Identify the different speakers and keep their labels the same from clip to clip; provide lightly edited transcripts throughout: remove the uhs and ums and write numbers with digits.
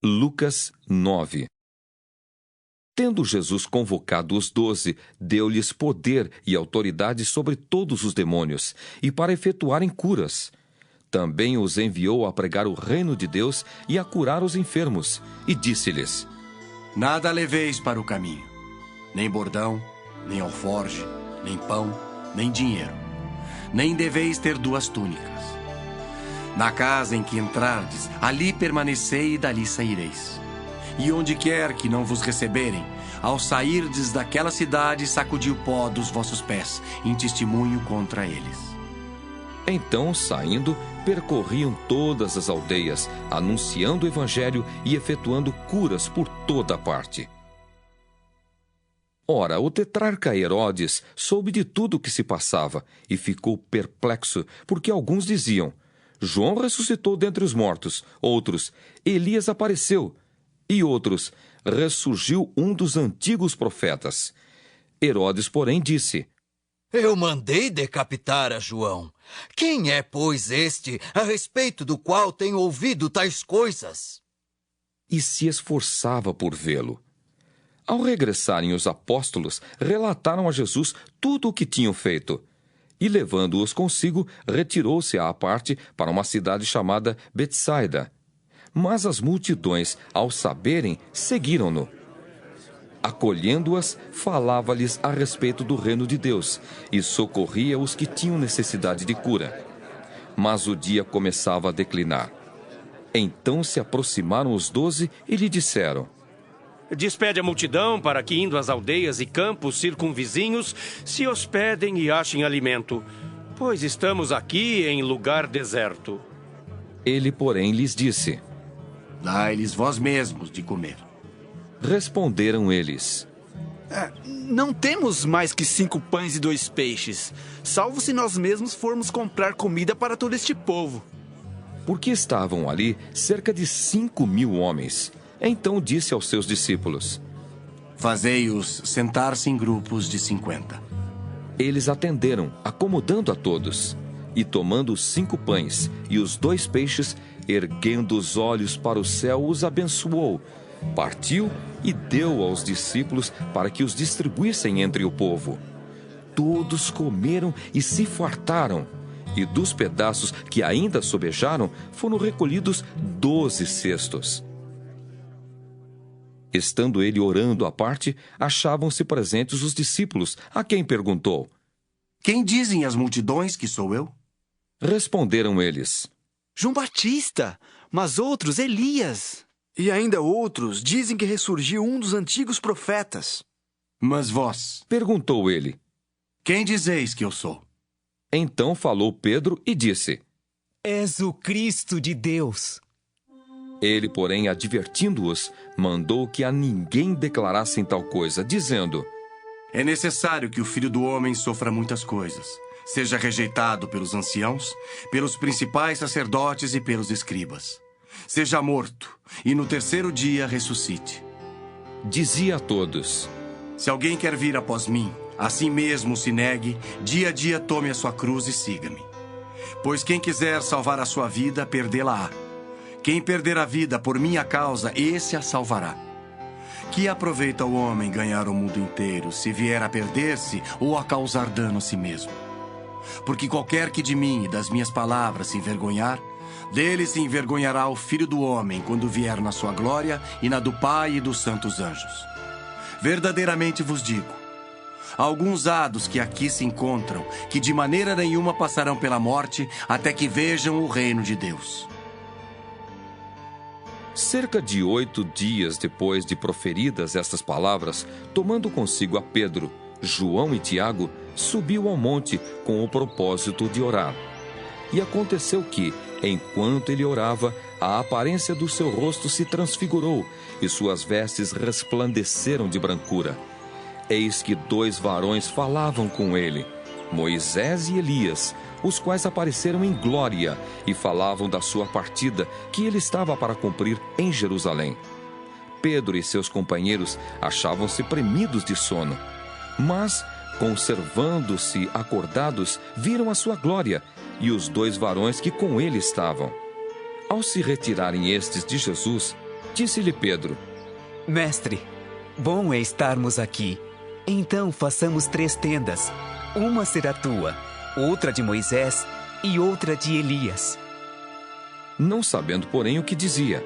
Speaker 1: Lucas 9. Tendo Jesus convocado os 12, deu-lhes poder e autoridade sobre todos os demônios, e para efetuarem curas. Também os enviou a pregar o reino de Deus e a curar os enfermos, e disse-lhes:
Speaker 2: Nada leveis para o caminho, nem bordão, nem alforge, nem pão, nem dinheiro. Nem deveis ter 2 túnicas. Na casa em que entrardes, ali permanecei e dali saireis. E onde quer que não vos receberem, ao sairdes daquela cidade, sacudi o pó dos vossos pés, em testemunho contra eles.
Speaker 1: Então, saindo, percorriam todas as aldeias, anunciando o evangelho e efetuando curas por toda parte. Ora, o tetrarca Herodes soube de tudo o que se passava e ficou perplexo, porque alguns diziam: João ressuscitou dentre os mortos, outros: Elias apareceu, e outros: ressurgiu um dos antigos profetas. Herodes, porém, disse:
Speaker 3: Eu mandei decapitar a João. Quem é, pois, este, a respeito do qual tenho ouvido tais coisas?
Speaker 1: E se esforçava por vê-lo. Ao regressarem os apóstolos, relataram a Jesus tudo o que tinham feito. E, levando-os consigo, retirou-se à parte para uma cidade chamada Betsaida. Mas as multidões, ao saberem, seguiram-no. Acolhendo-as, falava-lhes a respeito do reino de Deus e socorria os que tinham necessidade de cura. Mas o dia começava a declinar. Então se aproximaram os 12 e lhe disseram:
Speaker 4: Despede a multidão para que, indo às aldeias e campos circunvizinhos, se hospedem e achem alimento, pois estamos aqui em lugar deserto.
Speaker 1: Ele, porém, lhes disse:
Speaker 2: Dai-lhes vós mesmos de comer.
Speaker 1: Responderam eles:
Speaker 5: Não temos mais que 5 pães e 2 peixes, salvo se nós mesmos formos comprar comida para todo este povo.
Speaker 1: Porque estavam ali cerca de 5.000 homens. Então disse aos seus discípulos:
Speaker 2: Fazei-os sentar-se em grupos de 50.
Speaker 1: Eles atenderam, acomodando a todos. E tomando os 5 pães e os 2 peixes, erguendo os olhos para o céu, os abençoou. Partiu e deu aos discípulos para que os distribuíssem entre o povo. Todos comeram e se fartaram. E dos pedaços que ainda sobejaram, foram recolhidos 12 cestos. Estando ele orando à parte, achavam-se presentes os discípulos, a quem perguntou:
Speaker 2: Quem dizem as multidões que sou eu?
Speaker 1: Responderam eles:
Speaker 5: João Batista, mas outros Elias. E ainda outros dizem que ressurgiu um dos antigos profetas.
Speaker 2: Mas vós,
Speaker 1: perguntou ele,
Speaker 2: quem dizeis que eu sou?
Speaker 1: Então falou Pedro e disse:
Speaker 6: És o Cristo de Deus.
Speaker 1: Ele, porém, advertindo-os, mandou que a ninguém declarassem tal coisa, dizendo:
Speaker 2: É necessário que o Filho do Homem sofra muitas coisas, seja rejeitado pelos anciãos, pelos principais sacerdotes e pelos escribas. Seja morto, e no 3º dia ressuscite.
Speaker 1: Dizia a todos:
Speaker 2: Se alguém quer vir após mim, assim mesmo se negue, dia a dia tome a sua cruz e siga-me. Pois quem quiser salvar a sua vida, perdê-la-á. Quem perder a vida por minha causa, esse a salvará. Que aproveita o homem ganhar o mundo inteiro, se vier a perder-se ou a causar dano a si mesmo? Porque qualquer que de mim e das minhas palavras se envergonhar, dele se envergonhará o Filho do Homem quando vier na sua glória e na do Pai e dos santos anjos. Verdadeiramente vos digo, alguns há dos que aqui se encontram, que de maneira nenhuma passarão pela morte, até que vejam o reino de Deus.
Speaker 1: Cerca de 8 dias depois de proferidas estas palavras, tomando consigo a Pedro, João e Tiago, subiu ao monte com o propósito de orar. E aconteceu que, enquanto ele orava, a aparência do seu rosto se transfigurou e suas vestes resplandeceram de brancura. Eis que 2 varões falavam com ele, Moisés e Elias, os quais apareceram em glória e falavam da sua partida, que ele estava para cumprir em Jerusalém. Pedro e seus companheiros achavam-se premidos de sono, mas, conservando-se acordados, viram a sua glória e os 2 varões que com ele estavam. Ao se retirarem estes de Jesus, Disse-lhe Pedro:
Speaker 6: Mestre, bom é estarmos aqui. Então façamos 3 tendas. Uma será tua, outra de Moisés e outra de Elias.
Speaker 1: Não sabendo, porém, o que dizia.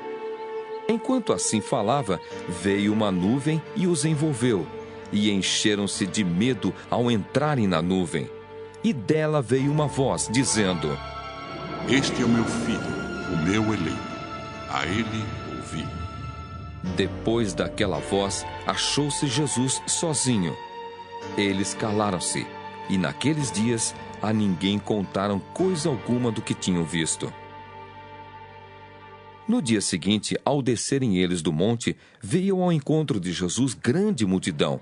Speaker 1: Enquanto assim falava, veio uma nuvem e os envolveu, e encheram-se de medo ao entrarem na nuvem. E dela veio uma voz, dizendo:
Speaker 7: Este é o meu filho, o meu eleito. A ele ouvi.
Speaker 1: Depois daquela voz, achou-se Jesus sozinho. Eles calaram-se, e naqueles dias a ninguém contaram coisa alguma do que tinham visto. No dia seguinte, ao descerem eles do monte, veio ao encontro de Jesus grande multidão.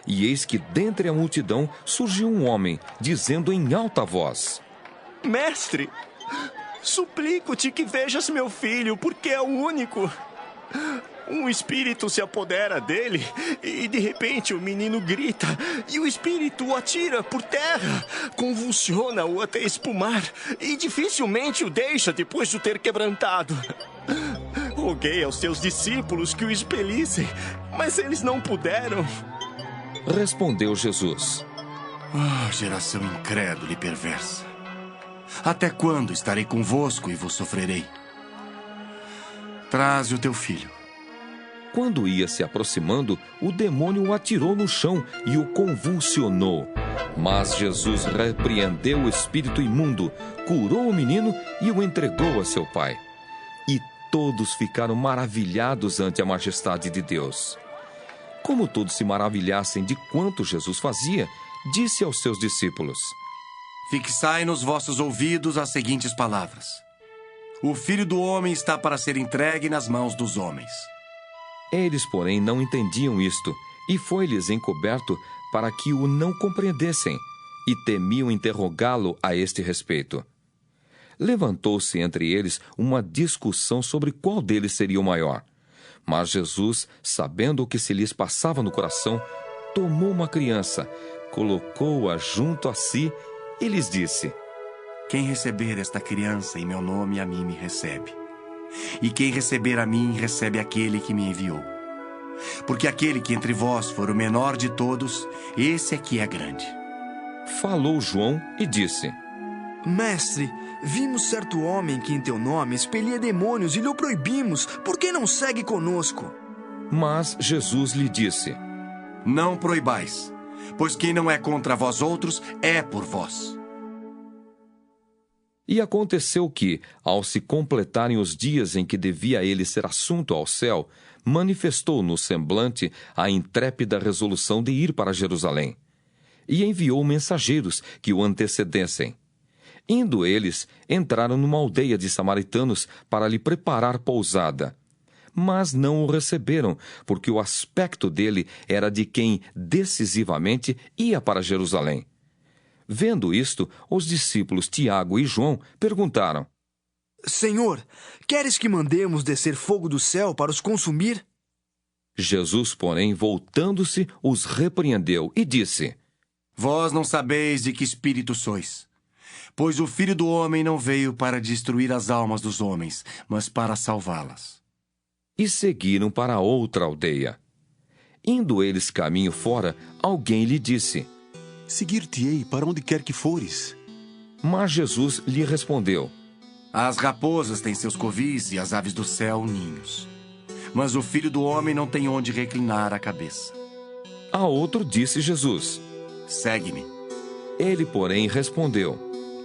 Speaker 1: E eis que dentre a multidão surgiu um homem, dizendo em alta voz:
Speaker 8: Mestre, suplico-te que vejas meu filho, porque é o único. Um espírito se apodera dele e de repente o menino grita e o espírito o atira por terra, convulsiona-o até espumar e dificilmente o deixa depois de o ter quebrantado. Roguei aos teus discípulos que o expelissem, mas eles não puderam.
Speaker 1: Respondeu Jesus:
Speaker 2: Geração incrédula e perversa. Até quando estarei convosco e vos sofrerei? Traze o teu filho.
Speaker 1: Quando ia se aproximando, o demônio o atirou no chão e o convulsionou. Mas Jesus repreendeu o espírito imundo, curou o menino e o entregou a seu pai. E todos ficaram maravilhados ante a majestade de Deus. Como todos se maravilhassem de quanto Jesus fazia, disse aos seus discípulos:
Speaker 2: Fixai nos vossos ouvidos as seguintes palavras: O Filho do Homem está para ser entregue nas mãos dos homens.
Speaker 1: Eles, porém, não entendiam isto, e foi-lhes encoberto para que o não compreendessem, e temiam interrogá-lo a este respeito. Levantou-se entre eles uma discussão sobre qual deles seria o maior. Mas Jesus, sabendo o que se lhes passava no coração, tomou uma criança, colocou-a junto a si e lhes disse:
Speaker 2: Quem receber esta criança em meu nome, a mim me recebe. E quem receber a mim, recebe aquele que me enviou. Porque aquele que entre vós for o menor de todos, esse aqui é grande.
Speaker 1: Falou João e disse:
Speaker 9: Mestre, vimos certo homem que em teu nome expelia demônios e lhe o proibimos. Por que não segue conosco?
Speaker 1: Mas Jesus lhe disse:
Speaker 2: Não proibais, pois quem não é contra vós outros, é por vós.
Speaker 1: E aconteceu que, ao se completarem os dias em que devia ele ser assunto ao céu, manifestou no semblante a intrépida resolução de ir para Jerusalém. E enviou mensageiros que o antecedessem. Indo eles, entraram numa aldeia de samaritanos para lhe preparar pousada. Mas não o receberam, porque o aspecto dele era de quem decisivamente ia para Jerusalém. Vendo isto, os discípulos Tiago e João perguntaram:
Speaker 9: Senhor, queres que mandemos descer fogo do céu para os consumir?
Speaker 1: Jesus, porém, voltando-se, os repreendeu e disse:
Speaker 2: Vós não sabeis de que espírito sois, pois o Filho do Homem não veio para destruir as almas dos homens, mas para salvá-las.
Speaker 1: E seguiram para outra aldeia. Indo eles caminho fora, alguém lhe disse:
Speaker 10: Seguir-te-ei para onde quer que fores.
Speaker 1: Mas Jesus lhe respondeu:
Speaker 2: As raposas têm seus covis e as aves do céu ninhos. Mas o Filho do Homem não tem onde reclinar a cabeça.
Speaker 1: A outro disse Jesus:
Speaker 2: Segue-me.
Speaker 1: Ele, porém, respondeu: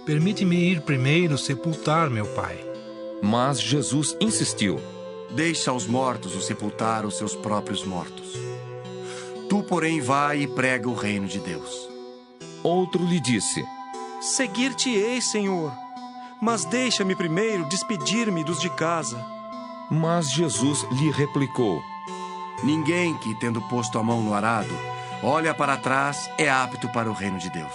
Speaker 11: Permite-me ir primeiro sepultar meu pai.
Speaker 1: Mas Jesus insistiu:
Speaker 2: Deixa aos mortos o sepultar os seus próprios mortos. Tu, porém, vai e prega o reino de Deus.
Speaker 1: Outro lhe disse:
Speaker 8: Seguir-te-ei, Senhor, mas deixa-me primeiro despedir-me dos de casa.
Speaker 1: Mas Jesus lhe replicou:
Speaker 2: Ninguém que, tendo posto a mão no arado, olha para trás, é apto para o reino de Deus.